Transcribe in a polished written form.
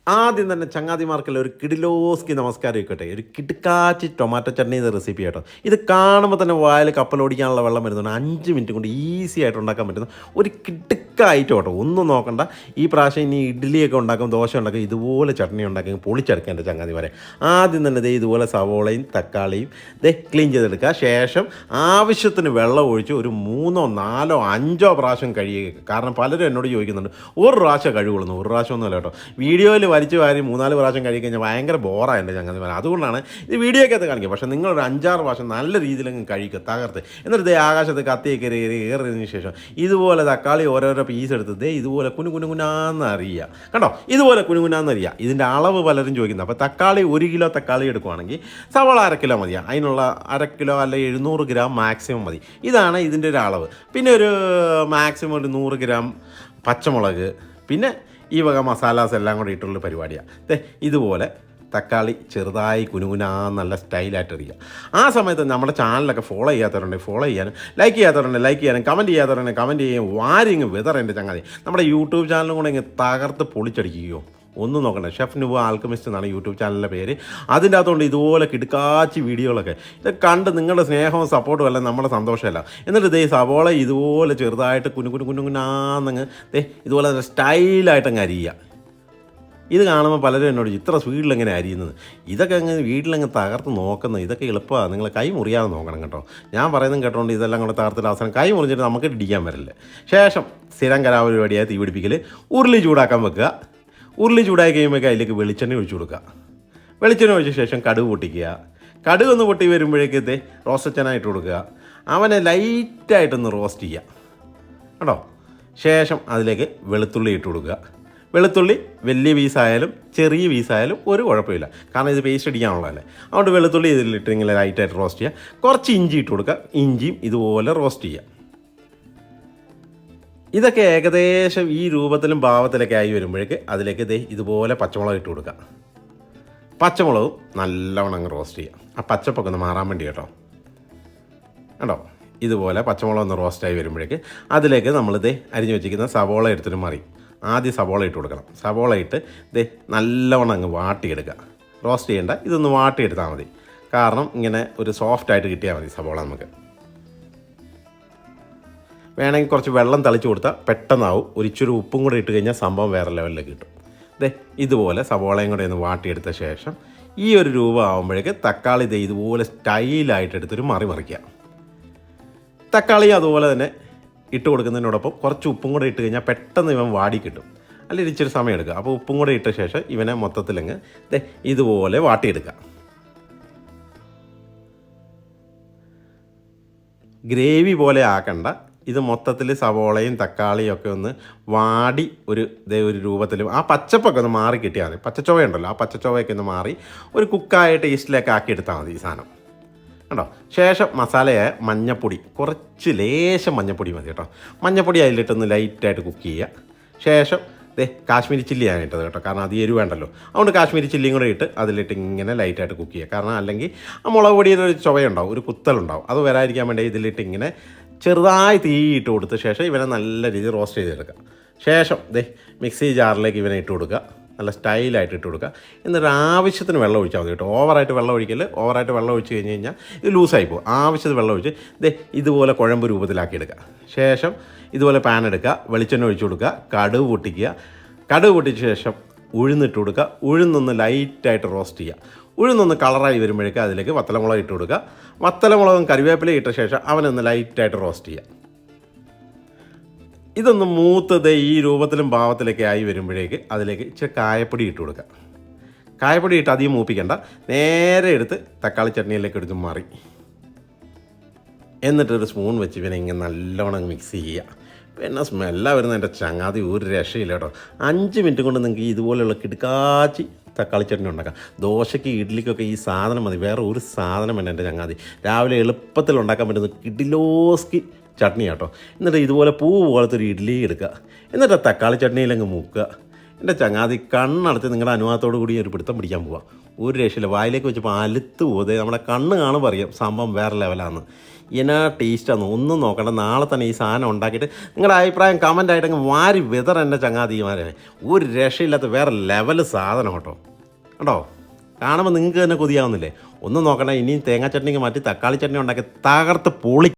ആദ്യം തന്നെ ചങ്ങാതിമാർക്കുള്ള ഒരു കിടിലോസ്കി നമസ്കാരം ആയിക്കോട്ടെ. ഒരു കിടുക്കാച്ചി ടൊമാറ്റോ ചട്നി എന്ന റെസിപ്പി കേട്ടോ. ഇത് കാണുമ്പോൾ തന്നെ വായിൽ കപ്പലോടിക്കാനുള്ള വെള്ളം വരുന്നുണ്ട്. 5 മിനിറ്റ് കൊണ്ട് ഈസി ആയിട്ട് ഉണ്ടാക്കാൻ പറ്റുന്ന ഒരു കിടുക്കായിട്ട് കേട്ടോ. ഒന്നും നോക്കണ്ട. ഈ പ്രാവശ്യം ഇനി ഇഡ്ഡലിയൊക്കെ ഉണ്ടാക്കും, ദോശ ഉണ്ടാക്കും, ഇതുപോലെ ചട്നി ഉണ്ടാക്കി പൊളിച്ചെടുക്കുക എൻ്റെ ചങ്ങാതിമാരെ. ആദ്യം തന്നെ ദേ ഇതുപോലെ സവോളയും തക്കാളിയും ക്ലീൻ ചെയ്തെടുക്കുക. ശേഷം ആവശ്യത്തിന് വെള്ളം ഒഴിച്ച് ഒരു 3, 4, 5 പ്രാവശ്യം കഴുകുക. കാരണം പലരും എന്നോട് ചോദിക്കുന്നുണ്ട്, ഒരു പ്രാവശ്യം കഴുകുള്ളൂ. ഒരു പ്രാവശ്യം ഒന്നുമല്ല കേട്ടോ. വീഡിയോയിൽ വലിച്ചു വാരി 3-4 പ്രാവശ്യം കഴിച്ച് കഴിഞ്ഞാൽ ഭയങ്കര ബോറാണ് എൻ്റെ ചങ്ങാതിമാർ. അതുകൊണ്ടാണ് ഇത് വീഡിയോയ്ക്കകത്ത് കാണിക്കുക. പക്ഷേ നിങ്ങളൊരു 5-6 പ്രാവശ്യം നല്ല രീതിയിലങ്ങ് കഴിക്കുക, തകർത്ത്. എന്നിട്ട് ആകാശത്ത് കത്തിയൊക്കെ ഏറിയതിന് ശേഷം ഇതുപോലെ തക്കാളി ഓരോരോ പീസ് എടുത്ത് ഇതുപോലെ കുനുകുനാന്ന് അറിയുക. കണ്ടോ, ഇതുപോലെ കുനുകുനാന്ന് അറിയുക. ഇതിൻ്റെ അളവ് പലരും ചോദിക്കുന്നത്. അപ്പോൾ തക്കാളി 1 കിലോ തക്കാളി എടുക്കുവാണെങ്കിൽ സവാള 1/2 കിലോ മതിയാണ്. അതിനുള്ള 1/2 കിലോ അല്ലെങ്കിൽ 700 ഗ്രാം മാക്സിമം മതി. ഇതാണ് ഇതിൻ്റെ ഒരു അളവ്. പിന്നെ ഒരു മാക്സിമം ഒരു 100 ഗ്രാം പച്ചമുളക്, പിന്നെ ഈ വക മസാലാസ് എല്ലാം കൂടെ ഇട്ടുള്ള പരിപാടിയാണ്. ഇതുപോലെ തക്കാളി ചെറുതായി കുനുകുനാ നല്ല സ്റ്റൈലായിട്ട് എറിയുക. ആ സമയത്ത് നമ്മുടെ ചാനലൊക്കെ ഫോളോ ചെയ്യാത്തവരുണ്ടെങ്കിൽ ഫോളോ ചെയ്യാനും, ലൈക്ക് ചെയ്യാത്തവരുണ്ടെങ്കിൽ ലൈക്ക് ചെയ്യാനും, കമൻറ്റ് ചെയ്യാത്തവരുണ്ടെങ്കിൽ കമൻറ്റ് ചെയ്യാൻ, വാരിങ്ങ് വിതറേൻ്റെ ചങ്ങാതി. നമ്മുടെ യൂട്യൂബ് ചാനലും കൂടെ ഇങ്ങ് തകർത്ത് പൊളിച്ചടിക്കുകയോ ഒന്നും നോക്കണ്ട. ഷെഫ് നിബു ആൽക്കമിസ്റ്റ് എന്നാണ് യൂട്യൂബ് ചാനലിൻ്റെ പേര്. അതിൻ്റെ അകത്തുകൊണ്ട് ഇതുപോലെ കിടുക്കാച്ചി വീഡിയോകളൊക്കെ. ഇത് കണ്ട് നിങ്ങളുടെ സ്നേഹവും സപ്പോർട്ടും എല്ലാം നമ്മുടെ സന്തോഷമല്ല. എന്നിട്ട് സവോള ഇതുപോലെ ചെറുതായിട്ട് കുനുകുനാന്നങ്ങ് ഇതുപോലെ സ്റ്റൈലായിട്ടങ്ങ് അരിയുക. ഇത് കാണുമ്പോൾ പലരും എന്നോട് ഇത്ര സ്പീഡിലെങ്ങനെ അരിയുന്നത്, ഇതൊക്കെ അങ്ങ് വീട്ടിലങ്ങ് തകർത്ത് നോക്കുന്നത്, ഇതൊക്കെ എളുപ്പമാണ്. നിങ്ങൾ കൈ മുറിയാതെ നോക്കണം കേട്ടോ. ഞാൻ പറയുന്നത് കേട്ടോണ്ട് ഇതെല്ലാം കൂടെ തകർത്തിട്ട് അവസാനം കൈ മുറിഞ്ഞിട്ട് നമുക്ക് ഇടിക്കാൻ വരില്ല. ശേഷം സ്ഥിരം കലാപരിപാടിയായി തീ പിടിപ്പിക്കൽ. ഉരുളി ചൂടാക്കാൻ വെക്കുക. ഉരുളി ചൂടായി കഴിയുമ്പോൾ അതിലേക്ക് വെളിച്ചെണ്ണ ഒഴിച്ചു കൊടുക്കുക. വെളിച്ചെണ്ണ ഒഴിച്ച ശേഷം കടുക് പൊട്ടിക്കുക. കടുക് ഒന്ന് പൊട്ടി വരുമ്പോഴേക്കത്തെ റോസ്റ്റച്ചന ഇട്ട് കൊടുക്കുക. അവനെ ലൈറ്റായിട്ടൊന്ന് റോസ്റ്റ് ചെയ്യുക കേട്ടോ. ശേഷം അതിലേക്ക് വെളുത്തുള്ളി ഇട്ട് കൊടുക്കുക. വെളുത്തുള്ളി വലിയ പീസായാലും ചെറിയ പീസായാലും ഒരു കുഴപ്പമില്ല, കാരണം ഇത് പേസ്റ്റ് അടിക്കാനുള്ളതല്ലേ. അതുകൊണ്ട് വെളുത്തുള്ളി ഇതിലിട്ട് ഇങ്ങനെ ലൈറ്റായിട്ട് റോസ്റ്റ് ചെയ്യുക. കുറച്ച് ഇഞ്ചി ഇട്ട് കൊടുക്കുക. ഇഞ്ചിയും ഇതുപോലെ റോസ്റ്റ് ചെയ്യുക. ഇതൊക്കെ ഏകദേശം ഈ രൂപത്തിലും ഭാവത്തിലൊക്കെ ആയി വരുമ്പോഴേക്ക് അതിലേക്ക് ഇതുപോലെ പച്ചമുളക് ഇട്ട് കൊടുക്കുക. പച്ചമുളകും നല്ലവണ്ണം അങ്ങ് റോസ്റ്റ് ചെയ്യുക. ആ പച്ചപ്പൊക്കെ ഒന്ന് മാറാൻ വേണ്ടി കേട്ടോ. ഇതുപോലെ പച്ചമുളക് ഒന്ന് റോസ്റ്റായി വരുമ്പോഴേക്ക് അതിലേക്ക് നമ്മൾ അരിഞ്ഞു വെച്ചിരിക്കുന്ന സവോള എടുത്തിട്ട് മാറി ആദ്യം സവോള ഇട്ട് കൊടുക്കണം. സവോള ഇട്ട് നല്ലവണ്ണം അങ്ങ് വാട്ടിയെടുക്കുക. റോസ്റ്റ് ചെയ്യേണ്ട, ഇതൊന്ന് വാട്ടിയെടുത്താൽ മതി. കാരണം ഇങ്ങനെ ഒരു സോഫ്റ്റായിട്ട് കിട്ടിയാൽ മതി സവോള. നമുക്ക് വേണമെങ്കിൽ കുറച്ച് വെള്ളം തളിച്ച് കൊടുത്താൽ പെട്ടെന്നാവും. ഒരിച്ചൊരു ഉപ്പും കൂടെ ഇട്ട് കഴിഞ്ഞാൽ സംഭവം വേറെ ലെവലിലേക്ക് കിട്ടും. ഇതുപോലെ സവോളയും കൂടെ ഒന്ന് വാട്ടിയെടുത്ത ശേഷം ഈ ഒരു രൂപം ആകുമ്പോഴേക്ക് തക്കാളി ഇതുപോലെ സ്റ്റൈലായിട്ട് എടുത്തൊരു മറിക്കുക. തക്കാളി അതുപോലെ തന്നെ ഇട്ട് കൊടുക്കുന്നതിനോടൊപ്പം കുറച്ച് ഉപ്പും കൂടെ ഇട്ട് കഴിഞ്ഞാൽ പെട്ടെന്ന് ഇവൻ വാടി കിട്ടും. അല്ലെങ്കിൽ ഇച്ചിരി സമയം എടുക്കുക. അപ്പോൾ ഉപ്പും കൂടെ ഇട്ട ശേഷം ഇവനെ മൊത്തത്തിലങ്ങ് ഇതുപോലെ വാട്ടിയെടുക്കുക. ഗ്രേവി പോലെ ആക്കണ്ട. ഇത് മൊത്തത്തിൽ സവോളയും തക്കാളിയും ഒക്കെ ഒന്ന് വാടി ഒരു രൂപത്തിലും ആ പച്ചപ്പൊക്കെ ഒന്ന് മാറി കിട്ടിയാൽ മതി. പച്ചച്ചോവയുണ്ടല്ലോ, ആ പച്ചച്ചോവയൊക്കെ ഒന്ന് മാറി ഒരു കുക്കായ ടേസ്റ്റിലേക്ക് ആക്കി എടുത്താൽ മതി ഈ സാധനം കേട്ടോ. ശേഷം മസാലയായ മഞ്ഞപ്പൊടി, കുറച്ച് ലേശം മഞ്ഞപ്പൊടി മതി കേട്ടോ. മഞ്ഞപ്പൊടി അതിലിട്ടൊന്ന് ലൈറ്റായിട്ട് കുക്ക് ചെയ്യുക. ശേഷം കാശ്മീരി ചില്ലിയാണ് ഇട്ടത് കേട്ടോ, കാരണം അത് എരിവ് വേണ്ടല്ലോ. അതുകൊണ്ട് കാശ്മീരി ചില്ലിയും കൂടെ ഇട്ട് അതിലിട്ട് ഇങ്ങനെ ലൈറ്റായിട്ട് കുക്ക് ചെയ്യുക. കാരണം അല്ലെങ്കിൽ ആ മുളക് പൊടിയുടെ ഒരു ചുവയുണ്ടാവും, ഒരു കുത്തലുണ്ടാവും. അത് വരാതിരിക്കാൻ വേണ്ടി ഇതിലിട്ട് ഇങ്ങനെ ചെറുതായി തീ ഇട്ട് കൊടുത്ത ശേഷം ഇവനെ നല്ല രീതിയിൽ റോസ്റ്റ് ചെയ്തെടുക്കുക. ശേഷം മിക്സി ജാറിലേക്ക് ഇവനെ ഇട്ട് കൊടുക്കുക. നല്ല സ്റ്റൈലായിട്ട് ഇട്ട് കൊടുക്കുക. എന്നിട്ട് ആവശ്യത്തിന് വെള്ളം ഒഴിച്ചാൽ മതി കേട്ടോ. ഓവറായിട്ട് വെള്ളം ഒഴിക്കൽ. ഓവറായിട്ട് വെള്ളം ഒഴിച്ച് കഴിഞ്ഞ് കഴിഞ്ഞാൽ ഇത് ലൂസായി പോകും. ആവശ്യത്തിന് വെള്ളം ഒഴിച്ച് ഇതുപോലെ കുഴമ്പ് രൂപത്തിലാക്കി എടുക്കുക. ശേഷം ഇതുപോലെ പാൻ എടുക്കുക, വെളിച്ചെണ്ണ ഒഴിച്ച് കൊടുക്കുക, കടുക് പൊട്ടിക്കുക. കടുക് പൊട്ടിച്ച ശേഷം ഉഴുന്നിട്ട് കൊടുക്കുക. ഉഴുന്നൊന്ന് ലൈറ്റായിട്ട് റോസ്റ്റ് ചെയ്യുക. ഉഴുന്നൊന്ന് കളറായി വരുമ്പോഴേക്ക് അതിലേക്ക് വത്തലമുളക് ഇട്ട് കൊടുക്കുക. വത്തലമുളകും കറിവേപ്പിലയും ഇട്ട ശേഷം അവനൊന്ന് ലൈറ്റായിട്ട് റോസ്റ്റ് ചെയ്യുക. ഇതൊന്ന് മൂത്തത് ഈ രൂപത്തിലും ഭാവത്തിലൊക്കെ ആയി വരുമ്പോഴേക്ക് അതിലേക്ക് ഇച്ചിരി കായപ്പൊടി ഇട്ട് കൊടുക്കുക. കായപ്പൊടി ഇട്ട് അധികം മൂപ്പിക്കണ്ട, നേരെ എടുത്ത് തക്കാളി ചട്നിയിലേക്ക് എടുത്ത് മാറി. എന്നിട്ടൊരു സ്പൂൺ വെച്ച് ഇവനെ ഇങ്ങനെ നല്ലോണം മിക്സ് ചെയ്യുക. പിന്നെ സ്മെല്ലാ വരുന്ന എൻ്റെ ചങ്ങാതി ഒരു രക്ഷയില്ല കേട്ടോ. 5 മിനിറ്റ് കൊണ്ട് നിങ്ങൾക്ക് ഇതുപോലെയുള്ള കിടുക്കാച്ചി തക്കാളി ചട്നി ഉണ്ടാക്കാം. ദോശയ്ക്ക് ഇഡ്ഡലിക്കൊക്കെ ഈ സാധനം മതി, വേറെ ഒരു സാധനം വേണ്ട എൻ്റെ ചങ്ങാതി. രാവിലെ എളുപ്പത്തിൽ ഉണ്ടാക്കാൻ പറ്റുന്ന കിടിലോസ്കി ചട്നി കേട്ടോ. എന്നിട്ട് ഇതുപോലെ പൂ പോലത്തെ ഒരു ഇഡ്ഡലി എടുക്കുക. എന്നിട്ട് തക്കാളി ചട്നിയിലങ്ങ് മുക്കുക. എൻ്റെ ചങ്ങാതി കണ്ണടച്ച് നിങ്ങളുടെ അനുഭവത്തോടു കൂടി ഒരു പിടുത്തം പിടിക്കാൻ പോവുക. ഒരു രക്ഷയില്ല. വായിലേക്ക് വെച്ചപ്പോൾ അലുത്ത് പോകുന്നത് നമ്മുടെ കണ്ണ് കാണുമ്പോൾ അറിയാം സംഭവം വേറെ ലെവലാണ്. എന്നാ ടേസ്റ്റാണ്, ഒന്നും നോക്കണ്ട. നാളെ തന്നെ ഈ സാധനം ഉണ്ടാക്കിയിട്ട് നിങ്ങളുടെ അഭിപ്രായം കമൻ്റ് ആയിട്ട് അങ്ങ് വാരി വിതർ എൻ്റെ ചങ്ങാതിമാരെ. ഒരു രക്ഷയില്ലാത്ത വേറെ ലെവൽ സാധനം കേട്ടോ. കേട്ടോ, കാണുമ്പോൾ നിങ്ങൾക്ക് തന്നെ കൊതിയാവുന്നില്ലേ? ഒന്നും നോക്കണ്ട. ഇനിയും തേങ്ങാ ചട്നിക്ക് മാറ്റി തക്കാളി ചട്നി ഉണ്ടാക്കി തകർത്ത് പൊളി.